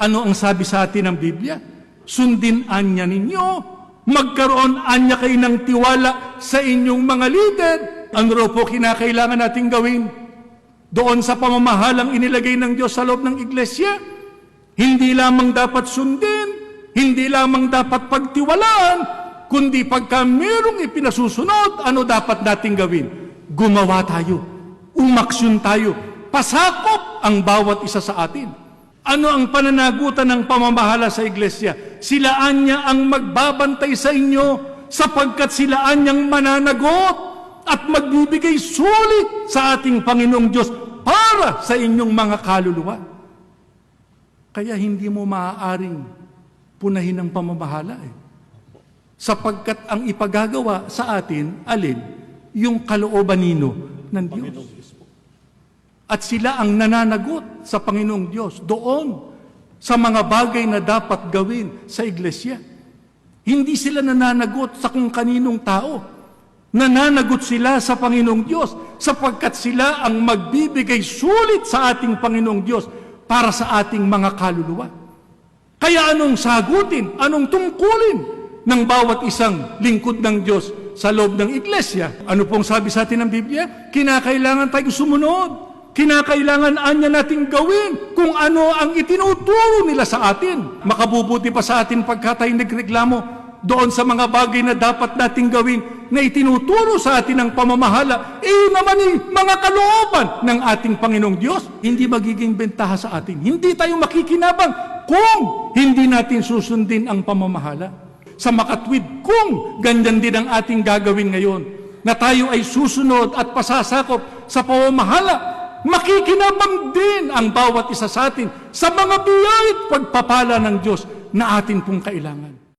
Ano ang sabi sa atin ng Biblia? Sundin anya ninyo, magkaroon anya kayo ng tiwala sa inyong mga leader. Ano raw po kinakailangan nating gawin? Doon sa pamamahalang inilagay ng Diyos sa loob ng iglesia, hindi lamang dapat sundin, hindi lamang dapat pagtiwalaan, kundi pagka mayroong ipinasusunod, ano dapat nating gawin? Gumawa tayo, umaksyon tayo, pasakop ang bawat isa sa atin. Ano ang pananagutan ng pamamahala sa iglesia? Silaan niya ang magbabantay sa inyo sapagkat silaan niyang mananagot at magbibigay sulit sa ating Panginoong Diyos para sa inyong mga kaluluwa. Kaya hindi mo maaaring punahin ang pamamahala sapagkat ang ipagagawa sa atin, alin? Yung kalooban nino ng Diyos. At sila ang nananagot sa Panginoong Diyos doon sa mga bagay na dapat gawin sa iglesia. Hindi sila nananagot sa kung kaninong tao. Nananagot sila sa Panginoong Diyos sapagkat sila ang magbibigay sulit sa ating Panginoong Diyos para sa ating mga kaluluwa. Kaya anong sagutin, anong tungkulin ng bawat isang lingkod ng Diyos sa loob ng iglesia? Ano pong sabi sa atin ng Biblia? Kinakailangan tayong sumunod. Kinakailangan anya nating gawin kung ano ang itinuturo nila sa atin. Makabubuti pa sa atin pagka tayo nagreklamo doon sa mga bagay na dapat nating gawin na itinuturo sa atin ng pamamahala, naman mga kalooban ng ating Panginoong Diyos, hindi magiging bentaha sa atin. Hindi tayo makikinabang kung hindi natin susundin ang pamamahala. Sa makatwid, kung ganyan din ang ating gagawin ngayon, na tayo ay susunod at pasasakop sa pamamahala, makikinabang din ang bawat isa sa atin sa mga biyayat pagpapala ng Diyos na atin pong kailangan.